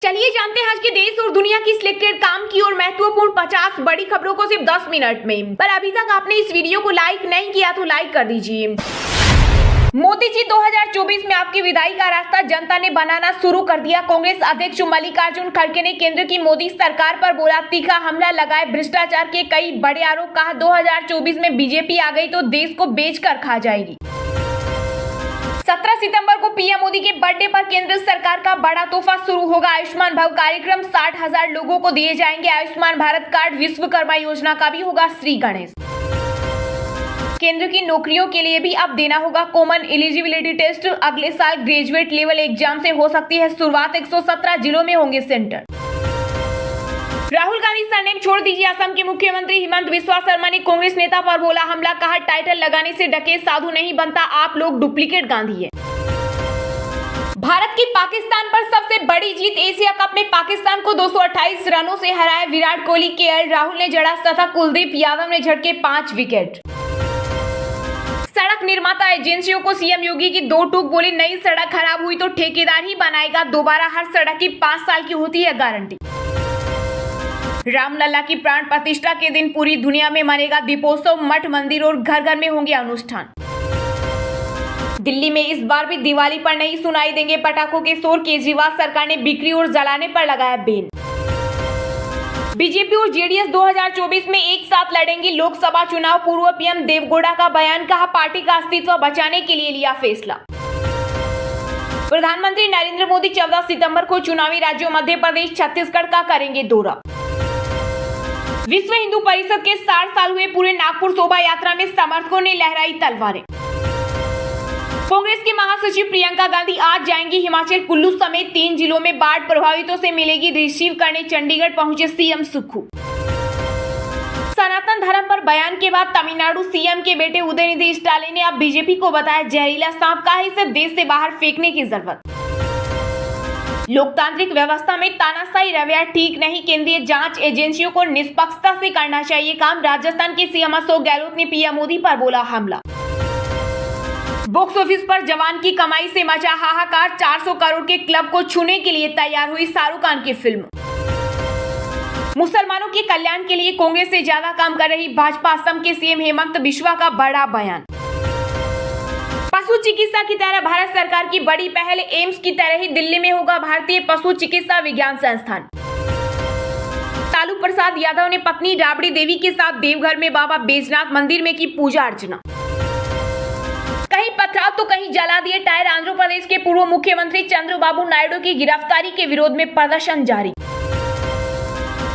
चलिए जानते हैं आज के देश और दुनिया की सिलेक्टेड काम की और महत्वपूर्ण 50 बड़ी खबरों को सिर्फ 10 मिनट में। पर अभी तक आपने इस वीडियो को लाइक नहीं किया तो लाइक कर दीजिए। मोदी जी 2024 में आपकी विदाई का रास्ता जनता ने बनाना शुरू कर दिया। कांग्रेस अध्यक्ष मल्लिकार्जुन खड़गे ने केंद्र की मोदी सरकार पर बोला तीखा हमला, लगाए भ्रष्टाचार के कई बड़े आरोप। कहा 2024 में बीजेपी आ गई तो देश को बेचकर खा जाएगी। 17 सितंबर को पीएम मोदी के बर्थडे पर केंद्र सरकार का बड़ा तोहफा शुरू होगा। आयुष्मान भव कार्यक्रम 60,000 लोगों को दिए जाएंगे आयुष्मान भारत कार्ड। विश्वकर्मा योजना का भी होगा श्री गणेश। केंद्र की नौकरियों के लिए भी अब देना होगा कॉमन एलिजिबिलिटी टेस्ट। अगले साल ग्रेजुएट लेवल एग्जाम से हो सकती है शुरुआत। 117 जिलों में होंगे सेंटर। राहुल गांधी सरनेम छोड़ दीजिए। असम के मुख्यमंत्री हिमंत बिस्वा शर्मा ने कांग्रेस नेता पर बोला हमला। कहा टाइटल लगाने से डकैत साधु नहीं बनता, आप लोग डुप्लीकेट गांधी है। भारत की पाकिस्तान पर सबसे बड़ी जीत। एशिया कप में पाकिस्तान को 228 रनों से हराया विराट कोहली। केएल राहुल ने जड़ा शतक, कुलदीप यादव ने झटके 5 विकेट। सड़क निर्माता एजेंसियों को सीएम योगी की 2 टूक बोली, नई सड़क खराब हुई तो ठेकेदार ही बनाएगा दोबारा। हर सड़क की 5 साल की होती है गारंटी। रामलला की प्राण प्रतिष्ठा के दिन पूरी दुनिया में मनेगा दीपोत्सव। मठ, मंदिर और घर घर में होंगे अनुष्ठान। दिल्ली में इस बार भी दिवाली पर नहीं सुनाई देंगे पटाखों के शोर। केजरीवाल सरकार ने बिक्री और जलाने पर लगाया बैन। बीजेपी और जेडीएस 2024 में एक साथ लड़ेंगी लोकसभा चुनाव। पूर्व पीएम देवगौड़ा का बयान। कहा पार्टी का अस्तित्व बचाने के लिए लिया फैसला। प्रधानमंत्री नरेंद्र मोदी 14 सितंबर को चुनावी राज्यों मध्य प्रदेश, छत्तीसगढ़ का करेंगे दौरा। विश्व हिंदू परिषद के 60 साल हुए पूरे। नागपुर शोभा यात्रा में समर्थकों ने लहराई तलवारें। कांग्रेस की महासचिव प्रियंका गांधी आज जाएंगी हिमाचल। कुल्लू समेत 3 जिलों में बाढ़ प्रभावितों से मिलेगी। रिसीव करने चंडीगढ़ पहुंचे सीएम सुक्खू। सनातन धर्म पर बयान के बाद तमिलनाडु सीएम के बेटे उदयनिधि स्टालिन ने अब बीजेपी को बताया जहरीला सांप। कहा इसे देश से बाहर फेंकने की जरूरत। लोकतांत्रिक व्यवस्था में तानाशाही रवैया ठीक नहीं। केंद्रीय जांच एजेंसियों को निष्पक्षता से करना चाहिए काम। राजस्थान के सीएम अशोक गहलोत ने पीएम मोदी पर बोला हमला। बॉक्स ऑफिस पर जवान की कमाई से मचा हाहाकार। 400 करोड़ के क्लब को छूने के लिए तैयार हुई शाहरुख खान की फिल्म। मुसलमानों के कल्याण के लिए कांग्रेस से ज्यादा काम कर रही भाजपा। असम के सीएम हेमंत बिस्वा का बड़ा बयान। पशु चिकित्सा की तरह भारत सरकार की बड़ी पहल। एम्स की तरह ही दिल्ली में होगा भारतीय पशु चिकित्सा विज्ञान संस्थान। लालू प्रसाद यादव ने पत्नी राबड़ी देवी के साथ देवघर में बाबा बैजनाथ मंदिर में की पूजा अर्चना। कहीं पथराव तो कहीं जला दिए टायर। आंध्र प्रदेश के पूर्व मुख्यमंत्री चंद्रबाबू नायडू की गिरफ्तारी के विरोध में प्रदर्शन जारी।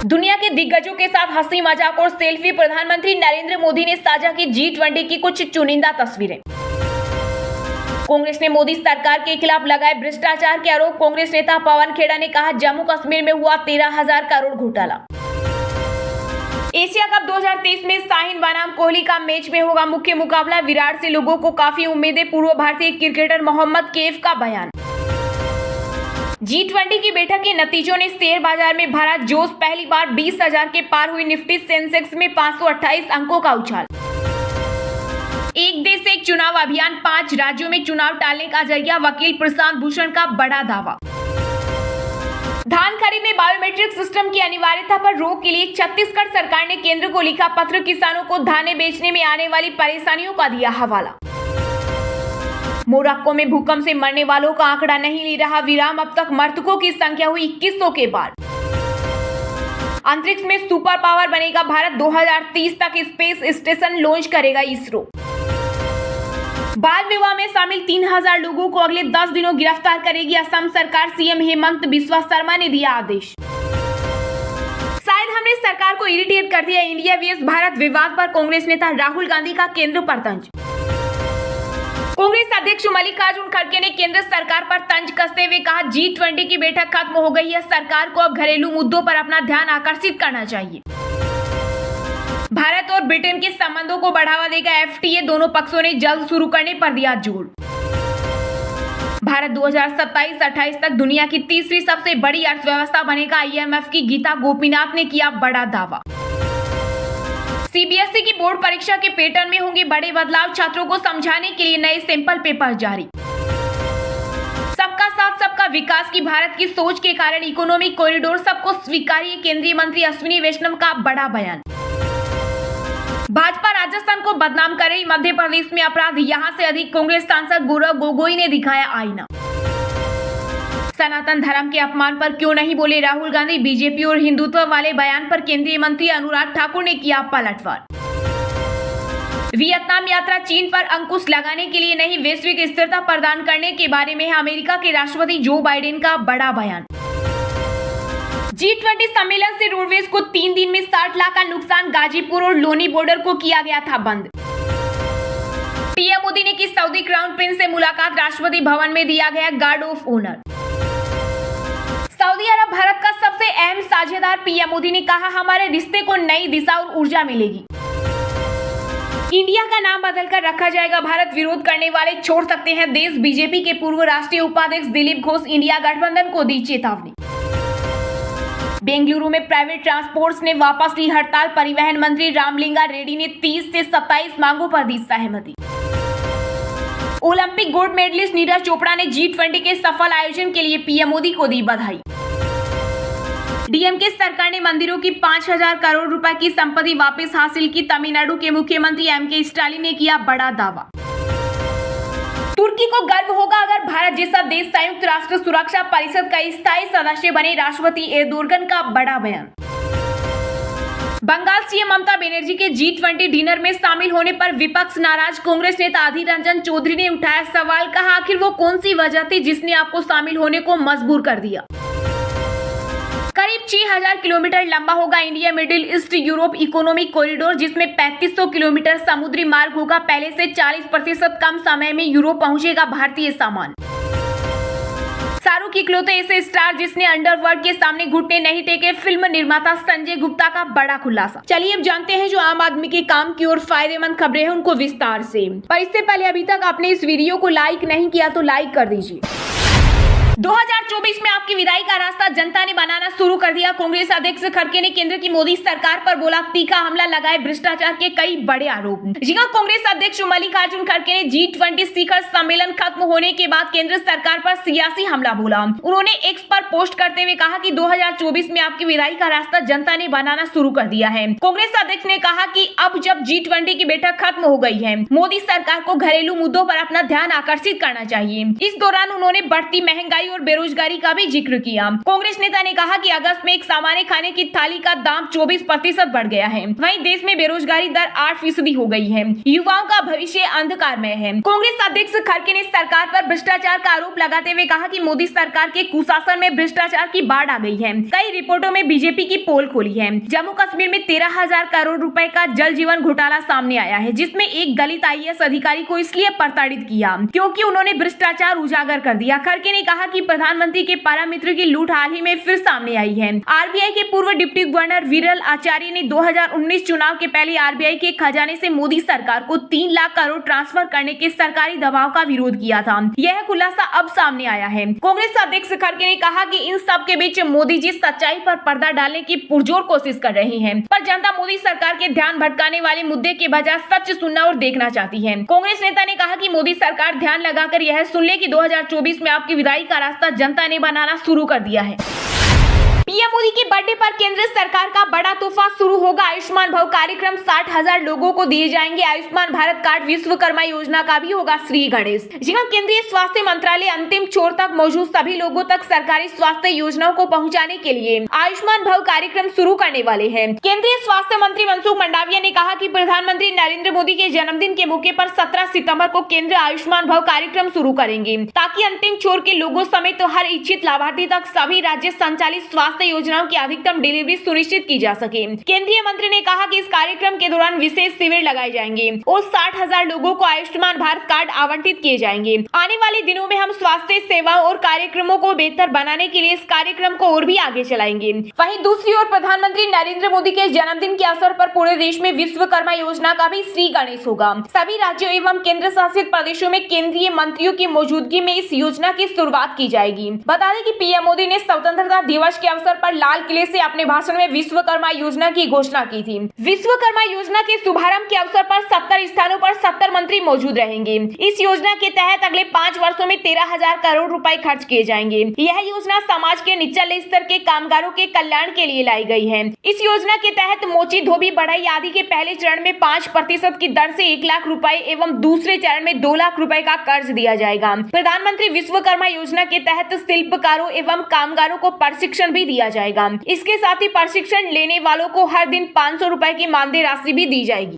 दुनिया के दिग्गजों के साथ हंसी मजाक और सेल्फी। प्रधानमंत्री नरेंद्र मोदी ने साझा की G20 की कुछ चुनिंदा तस्वीरें। कांग्रेस ने मोदी सरकार के खिलाफ लगाए भ्रष्टाचार के आरोप। कांग्रेस नेता पवन खेड़ा ने कहा जम्मू कश्मीर में हुआ 13,000 करोड़ घोटाला। एशिया कप 2023 में शाहीन बनाम कोहली का मैच में होगा मुख्य मुकाबला। विराट से लोगों को काफी उम्मीदें। पूर्व भारतीय क्रिकेटर मोहम्मद कैफ का बयान। G20 की बैठक के नतीजों ने शेयर बाजार में भरा जोश। पहली बार 20,000 के पार हुई निफ्टी। सेंसेक्स में 528 अंकों का उछाल। एक देश एक चुनाव अभियान। 5 राज्यों में चुनाव टालने का जरिया। वकील प्रशांत भूषण का बड़ा दावा। धान खरीद में बायोमेट्रिक सिस्टम की अनिवार्यता पर रोक के लिए छत्तीसगढ़ सरकार ने केंद्र को लिखा पत्र। किसानों को धान बेचने में आने वाली परेशानियों का दिया हवाला। मोरक्को में भूकंप से मरने वालों का आंकड़ा नहीं ले रहा विराम। अब तक मृतकों की संख्या हुई 2100 के पार। अंतरिक्ष में सुपर पावर बनेगा भारत। 2030 तक स्पेस स्टेशन लॉन्च करेगा इसरो। बाल विवाह में शामिल 3,000 लोगों को अगले 10 दिनों गिरफ्तार करेगी असम सरकार। सीएम हेमंत बिस्वा शर्मा ने दिया आदेश। शायद हमने सरकार को इरिटेट कर दिया। इंडिया वीएस भारत विवाद पर कांग्रेस नेता राहुल गांधी का केंद्र पर तंज। कांग्रेस अध्यक्ष मल्लिकार्जुन खड़गे ने केंद्र सरकार पर तंज कसते हुए कहा G20 की बैठक खत्म हो गई है। सरकार को अब घरेलू मुद्दों पर अपना ध्यान आकर्षित करना चाहिए। भारत और ब्रिटेन के संबंधों को बढ़ावा देगा FTA। दोनों पक्षों ने जल्द शुरू करने पर दिया जोर। भारत 2027-28 तक दुनिया की तीसरी सबसे बड़ी अर्थव्यवस्था बनेगा। IMF की गीता गोपीनाथ ने किया बड़ा दावा। CBSE की बोर्ड परीक्षा के पैटर्न में होंगे बड़े बदलाव। छात्रों को समझाने के लिए नए सैंपल पेपर जारी। सबका साथ सबका का विकास की भारत की सोच के कारण इकोनॉमिक कॉरिडोर सबको स्वीकार्य, केंद्रीय मंत्री अश्विनी वैष्णव का बड़ा बयान। भाजपा राजस्थान को बदनाम कर रही, मध्य प्रदेश में अपराध यहां से अधिक, कांग्रेस सांसद गौरव गोगोई ने दिखाया आईना। सनातन धर्म के अपमान पर क्यों नहीं बोले राहुल गांधी, बीजेपी और हिंदुत्व वाले बयान पर केंद्रीय मंत्री अनुराग ठाकुर ने किया पलटवार। वियतनाम यात्रा, चीन पर अंकुश लगाने के लिए नहीं, वैश्विक स्थिरता प्रदान करने के बारे में अमेरिका के राष्ट्रपति जो बाइडेन का बड़ा बयान। G20 सम्मेलन से रोडवेज को 3 दिन में 60 लाख का नुकसान, गाजीपुर और लोनी बॉर्डर को किया गया था बंद। पीएम मोदी ने की सऊदी क्राउन प्रिंस से मुलाकात, राष्ट्रपति भवन में दिया गया गार्ड ऑफ ऑनर। सऊदी अरब भारत का सबसे अहम साझेदार, पीएम मोदी ने कहा हमारे रिश्ते को नई दिशा और ऊर्जा मिलेगी। इंडिया का नाम बदलकर रखा जाएगा, भारत विरोध करने वाले छोड़ सकते हैं देश, बीजेपी के पूर्व राष्ट्रीय उपाध्यक्ष दिलीप घोष इंडिया गठबंधन को दी चेतावनी। बेंगलुरु में प्राइवेट ट्रांसपोर्ट्स ने वापस ली हड़ताल, परिवहन मंत्री रामलिंगा रेड्डी ने 30 से 27 मांगों पर दी सहमति। Olympic gold medalist Neeraj Chopra ने G20 के सफल आयोजन के लिए पीएम मोदी को दी बधाई। डीएमके सरकार ने मंदिरों की 5,000 करोड़ रुपए की संपत्ति वापस हासिल की, तमिलनाडु के मुख्यमंत्री एमके स्टालिन ने किया बड़ा दावा। तुर्की को गर्व होगा अगर भारत जैसा देश संयुक्त राष्ट्र सुरक्षा परिषद का स्थायी सदस्य बने, राष्ट्रपति एर्दोगन का बड़ा बयान। बंगाल सीएम ममता बनर्जी के G20 डिनर में शामिल होने पर विपक्ष नाराज, कांग्रेस नेता अधीर रंजन चौधरी ने उठाया सवाल, कहा आखिर वो कौन सी वजह थी जिसने आपको शामिल होने को मजबूर कर दिया। करीब 6,000 किलोमीटर लंबा होगा India middle east Europe economic corridor, जिसमें 3500 किलोमीटर समुद्री मार्ग होगा। पहले से 40% कम समय में यूरोप पहुंचेगा भारतीय सामान। शाहरुख इकलौते ऐसे स्टार जिसने अंडरवर्ल्ड के सामने घुटने नहीं टेके, फिल्म निर्माता संजय गुप्ता का बड़ा खुलासा। चलिए अब जानते हैं जो आम आदमी के काम की और फायदेमंद खबरें हैं उनको विस्तार से। पर इससे पहले अभी तक आपने इस वीडियो को लाइक नहीं किया तो लाइक कर दीजिए। 2024 में आपकी विदाई का रास्ता जनता ने बनाना शुरू कर दिया। कांग्रेस अध्यक्ष खड़गे ने केंद्र की मोदी सरकार पर बोला तीखा हमला, लगाए भ्रष्टाचार के कई बड़े आरोप। जी हां, कांग्रेस अध्यक्ष मल्लिकार्जुन खड़गे ने G20 शिखर सम्मेलन खत्म होने के बाद केंद्र सरकार पर सियासी हमला बोला। उन्होंने एक्स पर पोस्ट करते हुए कहा कि 2024 में आपकी विदाई का रास्ता जनता ने बनाना शुरू कर दिया है। कांग्रेस अध्यक्ष ने कहा कि अब जब G20 की बैठक खत्म हो गई है, मोदी सरकार को घरेलू मुद्दों पर अपना ध्यान आकर्षित करना चाहिए। इस दौरान उन्होंने बढ़ती महंगाई और बेरोजगारी का भी जिक्र किया। कांग्रेस नेता ने कहा कि अगस्त में एक सामान्य खाने की थाली का दाम 24% बढ़ गया है। वहीं देश में बेरोजगारी दर 8% हो गई है। युवाओं का भविष्य अंधकारमय है। कांग्रेस अध्यक्ष खड़गे ने सरकार पर भ्रष्टाचार का आरोप लगाते हुए कहा कि मोदी सरकार के कुशासन में भ्रष्टाचार की बाढ़ आ गई है। कई रिपोर्टों में बीजेपी की पोल खोली है। जम्मू कश्मीर में 13,000 करोड़ रुपए का जल जीवन घोटाला सामने आया है, जिसमें एक दलित IAS अधिकारी को इसलिए प्रताड़ित किया क्योंकि उन्होंने भ्रष्टाचार उजागर कर दिया। खड़गे ने कहा कि प्रधानमंत्री के पारामित्र की लूट हाल ही में फिर सामने आई है। आरबीआई के पूर्व डिप्टी गवर्नर विरल आचार्य ने 2019 चुनाव के पहले आरबीआई के खजाने से मोदी सरकार को 3 लाख करोड़ ट्रांसफर करने के सरकारी दबाव का विरोध किया था। यह खुलासा अब सामने आया है। कांग्रेस अध्यक्ष खड़गे ने कहा कि इन सब के बीच मोदी जी सच्चाई पर पर्दा डालने की पुरजोर कोशिश कर रहे हैं, पर जनता मोदी सरकार के ध्यान भटकाने वाले मुद्दे के बजाय सच सुनना और देखना चाहती है। कांग्रेस नेता ने कहा कि मोदी सरकार ध्यान लगाकर यह सुन ले कि 2024 में आपकी विदाई का रास्ता जनता ने बनाना शुरू कर दिया है। पीएम मोदी के बर्थडे पर केंद्र सरकार का बड़ा तोहफा शुरू होगा। आयुष्मान भव कार्यक्रम 60,000 लोगों को दिए जाएंगे। आयुष्मान भारत कार्ड, विश्वकर्मा योजना का भी होगा श्री गणेश। जी हां, केंद्रीय स्वास्थ्य मंत्रालय अंतिम छोर तक मौजूद सभी लोगों तक सरकारी स्वास्थ्य योजनाओं को पहुंचाने के लिए आयुष्मान भव कार्यक्रम शुरू करने वाले हैं। केंद्रीय स्वास्थ्य मंत्री मनसुख मंडाविया ने कहा कि प्रधानमंत्री नरेंद्र मोदी के जन्मदिन के मौके पर 17 सितंबर को केंद्र आयुष्मान भव कार्यक्रम शुरू करेंगे, ताकि अंतिम छोर के लोगों समेत हर इच्छित लाभार्थी तक सभी राज्य संचालित स्वास्थ्य योजनाओं की अधिकतम डिलीवरी सुनिश्चित की जा सके। केंद्रीय मंत्री ने कहा कि इस कार्यक्रम के दौरान विशेष शिविर लगाए जाएंगे और 60,000 लोगों को आयुष्मान भारत कार्ड आवंटित किए जाएंगे। आने वाले दिनों में हम स्वास्थ्य सेवाओं और कार्यक्रमों को बेहतर बनाने के लिए इस कार्यक्रम को और भी आगे चलाएंगे। वहीं दूसरी ओर प्रधानमंत्री नरेंद्र मोदी के जन्मदिन के अवसर पर पूरे देश में विश्वकर्मा योजना का भी श्री गणेश होगा। सभी राज्यों एवं केंद्र शासित प्रदेशों में केंद्रीय मंत्रियों की मौजूदगी में इस योजना की शुरुआत की जाएगी। बता दें कि पीएम मोदी ने स्वतंत्रता दिवस के अवसर अवसर पर लाल किले से अपने भाषण में विश्वकर्मा योजना की घोषणा की थी। विश्वकर्मा योजना के शुभारंभ के अवसर पर 70 स्थानों पर 70 मंत्री मौजूद रहेंगे। इस योजना के तहत अगले 5 वर्षों में 13,000 करोड़ रुपए खर्च किए जाएंगे। यह योजना समाज के निचले स्तर के कामगारों के कल्याण के लिए लाई गई है। इस योजना के तहत मोची, धोबी, बढ़ई आदि के पहले चरण में 5% की दर से 1 लाख रुपए एवं दूसरे चरण में 2 लाख रुपए का कर्ज दिया जाएगा। प्रधानमंत्री विश्वकर्मा योजना के तहत शिल्पकारों एवं कामगारों को प्रशिक्षण भी दिया जाएगा। इसके साथ ही प्रशिक्षण लेने वालों को हर दिन 500 रुपए की मानदेय राशि भी दी जाएगी।